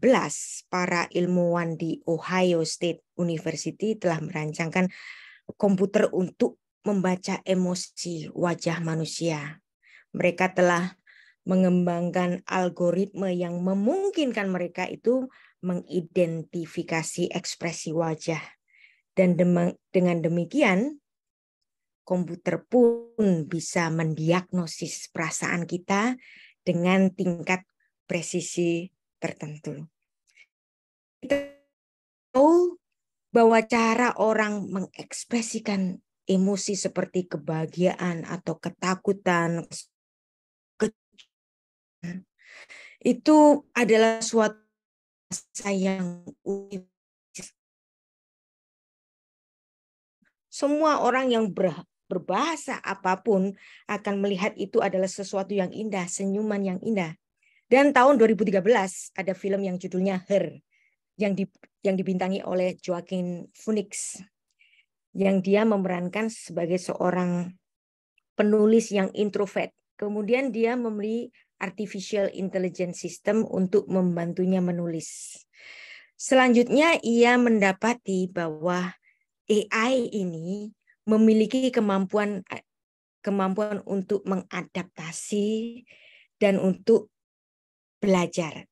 para ilmuwan di Ohio State University telah merancangkan komputer untuk membaca emosi wajah manusia. Mereka telah mengembangkan algoritma yang memungkinkan mereka itu mengidentifikasi ekspresi wajah. Dan dengan demikian, komputer pun bisa mendiagnosis perasaan kita dengan tingkat presisi tertentu. Kita tahu bahwa cara orang mengekspresikan emosi seperti kebahagiaan atau ketakutan itu adalah suatu yang semua orang yang berbahasa apapun akan melihat itu adalah sesuatu yang indah, senyuman yang indah. Dan tahun 2013 ada film yang judulnya Her yang dibintangi oleh Joaquin Phoenix, yang dia memerankan sebagai seorang penulis yang introvert. Kemudian dia membeli artificial intelligence system untuk membantunya menulis. Selanjutnya ia mendapati bahwa AI ini memiliki kemampuan untuk mengadaptasi dan untuk belajar,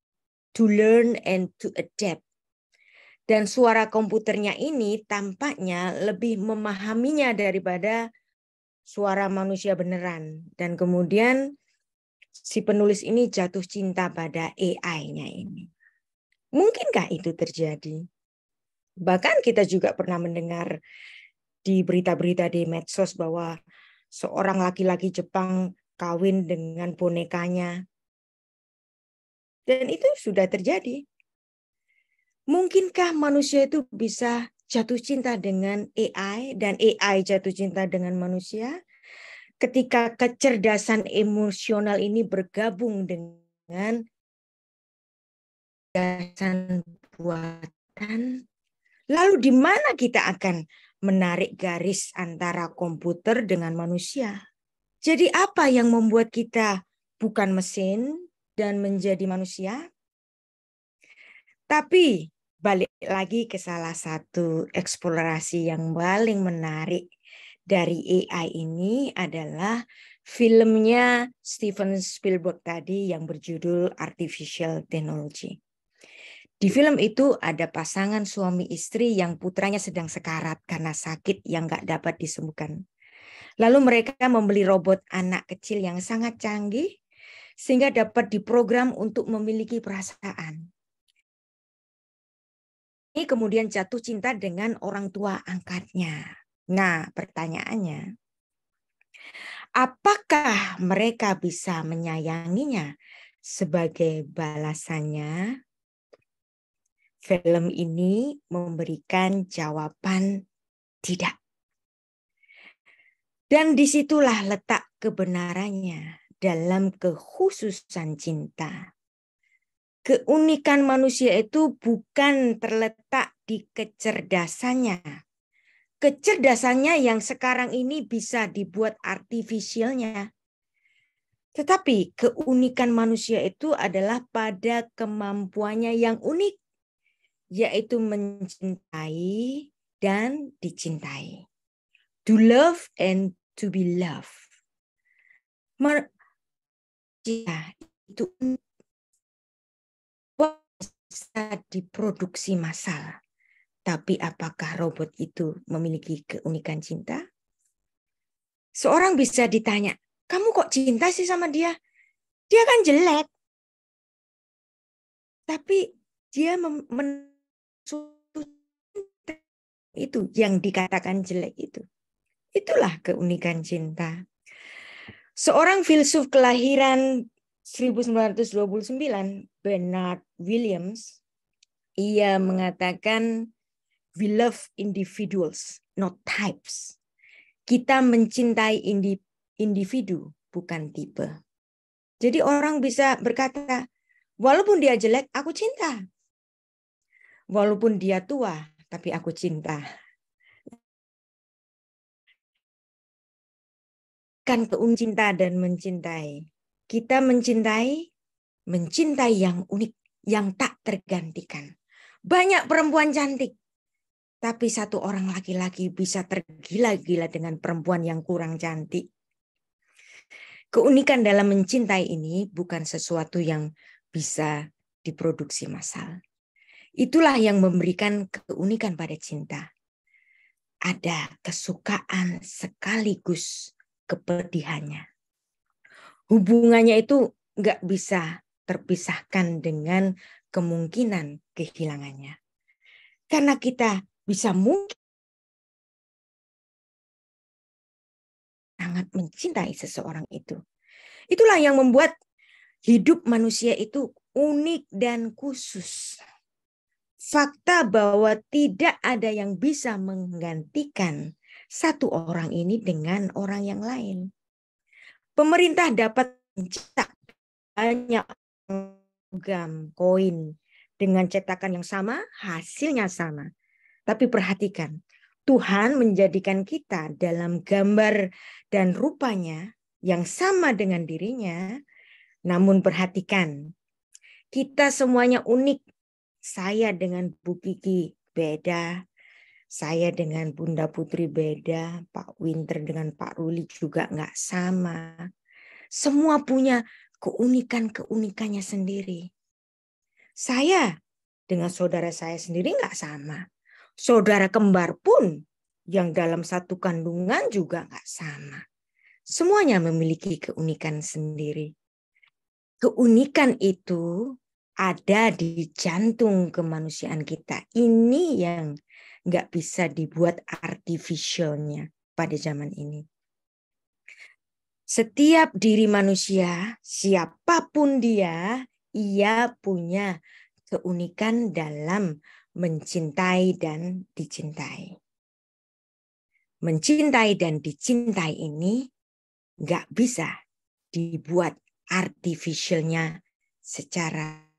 to learn and to adapt. Dan suara komputernya ini tampaknya lebih memahaminya daripada suara manusia beneran. Dan kemudian si penulis ini jatuh cinta pada AI-nya ini. Mungkinkah itu terjadi? Bahkan kita juga pernah mendengar di berita-berita di medsos bahwa seorang laki-laki Jepang kawin dengan bonekanya. Dan itu sudah terjadi. Mungkinkah manusia itu bisa jatuh cinta dengan AI dan AI jatuh cinta dengan manusia? Ketika kecerdasan emosional ini bergabung dengan kecerdasan buatan, lalu di mana kita akan menarik garis antara komputer dengan manusia? Jadi apa yang membuat kita bukan mesin dan menjadi manusia? Tapi balik lagi ke salah satu eksplorasi yang paling menarik dari AI ini adalah filmnya Steven Spielberg tadi yang berjudul Artificial Technology. Di film itu ada pasangan suami istri yang putranya sedang sekarat karena sakit yang gak dapat disembuhkan. Lalu mereka membeli robot anak kecil yang sangat canggih sehingga dapat diprogram untuk memiliki perasaan. Ini kemudian jatuh cinta dengan orang tua angkatnya. Nah, pertanyaannya, apakah mereka bisa menyayanginya? Sebagai balasannya, film ini memberikan jawaban tidak. Dan disitulah letak kebenarannya dalam kekhususan cinta. Keunikan manusia itu bukan terletak di kecerdasannya. Kecerdasannya yang sekarang ini bisa dibuat artifisialnya. Tetapi keunikan manusia itu adalah pada kemampuannya yang unik, yaitu mencintai dan dicintai. To love and to be loved. Itu bisa diproduksi massal. Tapi apakah robot itu memiliki keunikan cinta? Seorang bisa ditanya, kamu kok cinta sih sama dia? Dia kan jelek. Tapi dia itu yang dikatakan jelek itu. Itulah keunikan cinta. Seorang filsuf kelahiran 1929, Bernard Williams, ia mengatakan, we love individuals, not types. Kita mencintai individu, bukan tipe. Jadi orang bisa berkata, walaupun dia jelek, aku cinta. Walaupun dia tua, tapi aku cinta. Kan cinta dan mencintai. Kita mencintai yang unik, yang tak tergantikan. Banyak perempuan cantik, tapi satu orang laki-laki bisa tergila-gila dengan perempuan yang kurang cantik. Keunikan dalam mencintai ini bukan sesuatu yang bisa diproduksi massal. Itulah yang memberikan keunikan pada cinta. Ada kesukaan sekaligus kepedihannya. Hubungannya itu nggak bisa terpisahkan dengan kemungkinan kehilangannya. Karena kita bisa mungkin sangat mencintai seseorang itu. Itulah yang membuat hidup manusia itu unik dan khusus. Fakta bahwa tidak ada yang bisa menggantikan satu orang ini dengan orang yang lain. Pemerintah dapat mencetak banyak logam koin dengan cetakan yang sama, hasilnya sama. Tapi perhatikan, Tuhan menjadikan kita dalam gambar dan rupanya yang sama dengan dirinya. Namun perhatikan, kita semuanya unik. Saya dengan Bu Kiki beda. Saya dengan Bunda Putri beda. Pak Winter dengan Pak Ruli juga nggak sama. Semua punya keunikan-keunikannya sendiri. Saya dengan saudara saya sendiri nggak sama. Saudara kembar pun yang dalam satu kandungan juga nggak sama. Semuanya memiliki keunikan sendiri. Keunikan itu ada di jantung kemanusiaan kita. Ini yang nggak bisa dibuat artificialnya pada zaman ini. Setiap diri manusia, siapapun dia, ia punya keunikan dalam mencintai dan dicintai. Mencintai dan dicintai ini nggak bisa dibuat artificialnya secara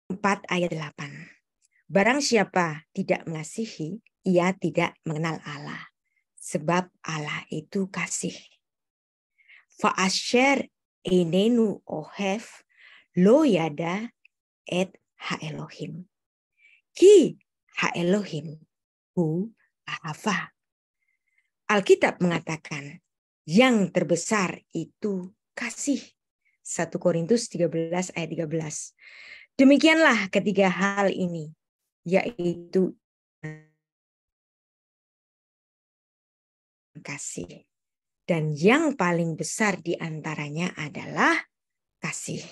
4 ayat 8. Barang siapa tidak mengasihi, ia tidak mengenal Allah. Sebab Allah itu kasih. Fa'asher enenu ohef lo yada et ha-Elohim. Ki ha-Elohim hu ahava. Alkitab mengatakan yang terbesar itu kasih. 1 Korintus 13 ayat 13. Demikianlah ketiga hal ini, yaitu kasih. Dan yang paling besar di antaranya adalah kasih.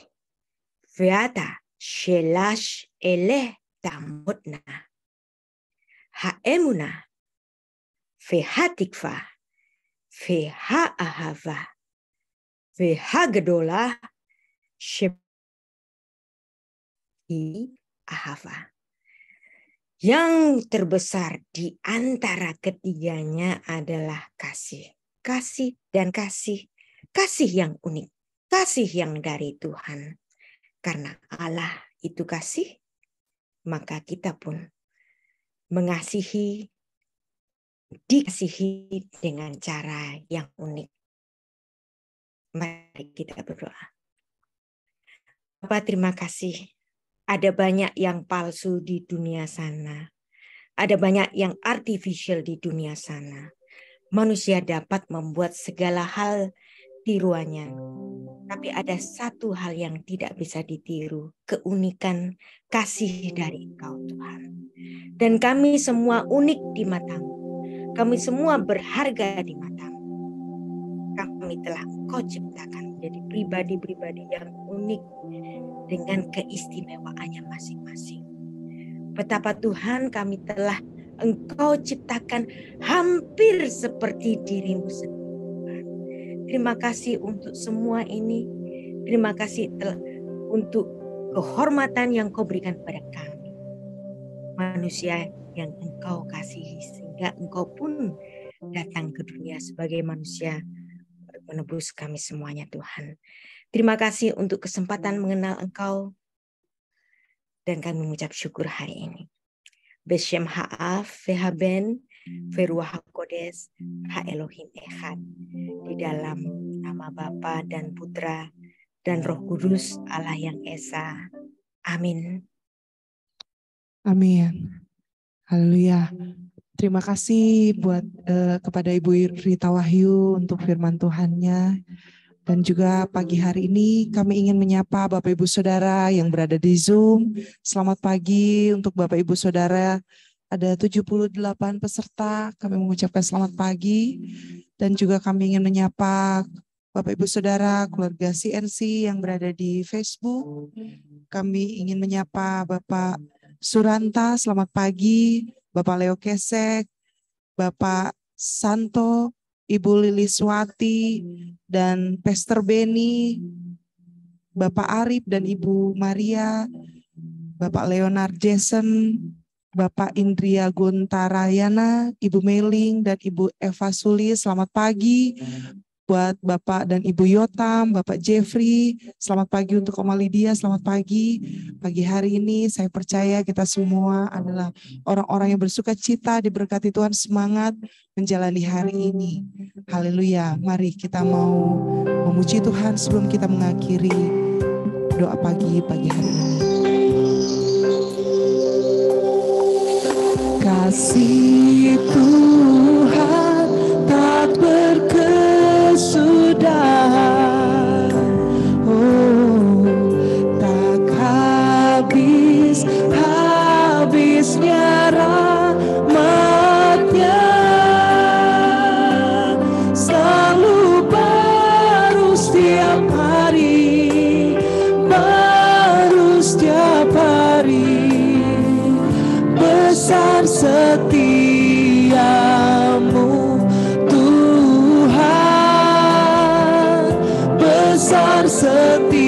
Veata shelash eleh tamutna. Ha'emuna. Vehatikva. Veha'ahava. Vehagedolah. Ahava. Yang terbesar di antara ketiganya adalah kasih. Kasih dan kasih. Kasih yang unik. Kasih yang dari Tuhan. Karena Allah itu kasih, maka kita pun mengasihi, dikasihi dengan cara yang unik. Mari kita berdoa. Bapak, terima kasih. Ada banyak yang palsu di dunia sana. Ada banyak yang artificial di dunia sana. Manusia dapat membuat segala hal tiruannya. Tapi ada satu hal yang tidak bisa ditiru. Keunikan kasih dari Engkau, Tuhan. Dan kami semua unik di matamu. Kami semua berharga di matamu. Kami telah Engkau ciptakan menjadi pribadi-pribadi yang unik dengan keistimewaannya masing-masing. Betapa Tuhan kami telah Engkau ciptakan hampir seperti dirimu sendiri. Terima kasih untuk semua ini. Terima kasih untuk kehormatan yang Kau berikan kepada kami. Manusia yang Engkau kasihi sehingga Engkau pun datang ke dunia sebagai manusia menebus kami semuanya, Tuhan. Terima kasih untuk kesempatan mengenal Engkau. Dan kami mengucap syukur hari ini. Beshem ha'af vehaben veruah kodes ha-Elohim echad. Di dalam nama Bapa dan Putra dan Roh Kudus Allah yang Esa. Amin. Amin. Haleluya. Terima kasih kepada Ibu Rita Wahyu untuk firman Tuhannya. Dan juga pagi hari ini kami ingin menyapa Bapak Ibu Saudara yang berada di Zoom. Selamat pagi untuk Bapak Ibu Saudara. Ada 78 peserta, kami mengucapkan selamat pagi. Dan juga kami ingin menyapa Bapak Ibu Saudara, keluarga CNC yang berada di Facebook. Kami ingin menyapa Bapak Suranta, selamat pagi. Bapak Leo Kesek, Bapak Santo, Ibu Lili Swati, dan Pastor Beni, Bapak Arif dan Ibu Maria, Bapak Leonard Jason, Bapak Indria Guntarayana, Ibu Meling, dan Ibu Eva Sulis. Selamat pagi buat Bapak dan Ibu Yotam, Bapak Jeffrey. Selamat pagi untuk Oma Lydia, selamat pagi. Pagi hari ini saya percaya kita semua adalah orang-orang yang bersuka cita, diberkati Tuhan, semangat menjalani hari ini. Haleluya, mari kita mau memuji Tuhan sebelum kita mengakhiri doa pagi hari ini. Kasih Tuhan tak berkesudahan, oh tak habisnya rahmat-Nya, selalu baru setiap hari, baru setiap hari. Besar setiamu Tuhan, besar setiamu.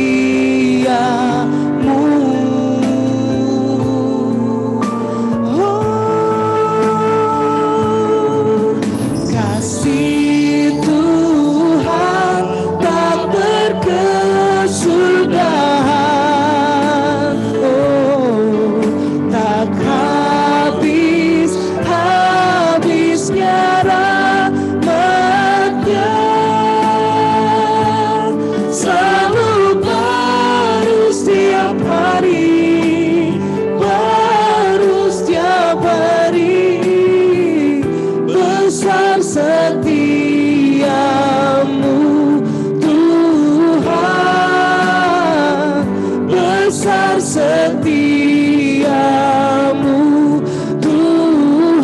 Oh, kasih Tuhan tak berkesudahan, oh tak habisnya rahmat-Nya, selalu baru setiap hari, baru setiap hari. Besar setiamu Tuhan, besar setiamu Tuhan,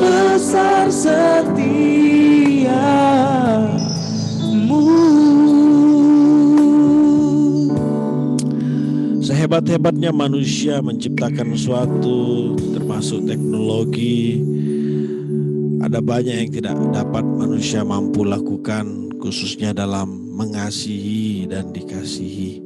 besar setiamu. Sehebat-hebatnya manusia menciptakan suatu, termasuk teknologi, ada banyak yang tidak dapat manusia mampu lakukan, khususnya dalam mengasihi dan dikasihi.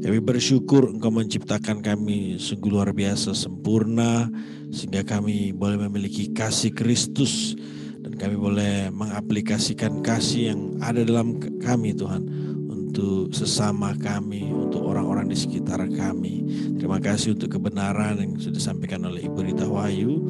Kami bersyukur Engkau menciptakan kami sungguh luar biasa sempurna, sehingga kami boleh memiliki kasih Kristus, dan kami boleh mengaplikasikan kasih yang ada dalam kami Tuhan, untuk sesama kami, untuk orang-orang di sekitar kami. Terima kasih untuk kebenaran yang sudah disampaikan oleh Ibu Rita Wahyu.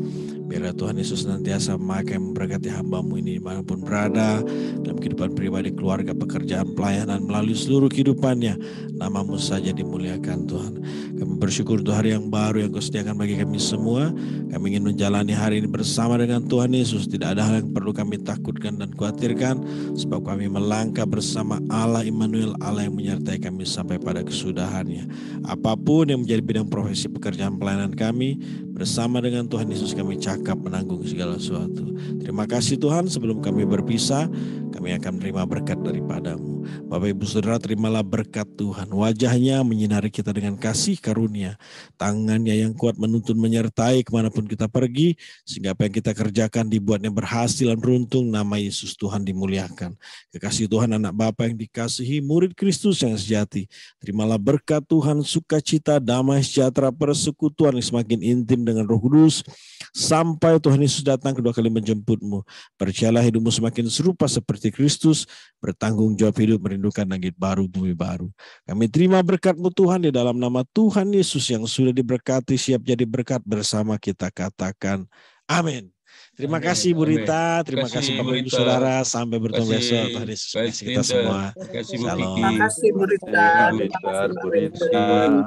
Biarlah Tuhan Yesus nantiasa memakai memberkati hamba-Mu ini dimanapun berada, dalam kehidupan pribadi, keluarga, pekerjaan, pelayanan, melalui seluruh kehidupannya. Nama-Mu saja dimuliakan Tuhan. Kami bersyukur untuk hari yang baru yang Kau sediakan bagi kami semua. Kami ingin menjalani hari ini bersama dengan Tuhan Yesus. Tidak ada hal yang perlu kami takutkan dan khawatirkan, sebab kami melangkah bersama Allah Immanuel, Allah yang menyertai kami sampai pada kesudahannya. Apapun yang menjadi bidang profesi pekerjaan pelayanan kami, bersama dengan Tuhan Yesus kami cakap menanggung segala sesuatu. Terima kasih Tuhan, sebelum kami berpisah, kami akan menerima berkat daripada-Mu. Bapak Ibu Saudara, terimalah berkat Tuhan. Wajah-Nya menyinari kita dengan kasih karunia. Tangan-Nya yang kuat menuntun menyertai kemanapun kita pergi, sehingga apa yang kita kerjakan dibuatnya berhasil dan beruntung. Nama Yesus Tuhan dimuliakan. Kekasih Tuhan, anak Bapa yang dikasihi, murid Kristus yang sejati, terimalah berkat Tuhan, sukacita, damai, sejahtera, persekutuan yang semakin intim dengan Roh Kudus, sampai Tuhan Yesus datang kedua kali menjemput-Mu. Percayalah hidupmu semakin serupa seperti Kristus, bertanggung jawab hidup, merindukan langit baru, bumi baru. Kami terima berkat-Mu Tuhan, di dalam nama Tuhan Yesus yang sudah diberkati, siap jadi berkat bersama kita, katakan amin. Terima kasih Bu Rita, terima kasih Bapak Ibu Saudara, sampai bertemu besok. Tuhan Yesus memberkati kita semua. Shalom. Terima kasih Bu Rita. Terima kasih Bu Rita.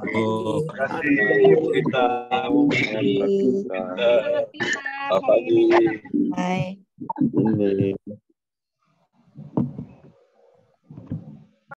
Bye.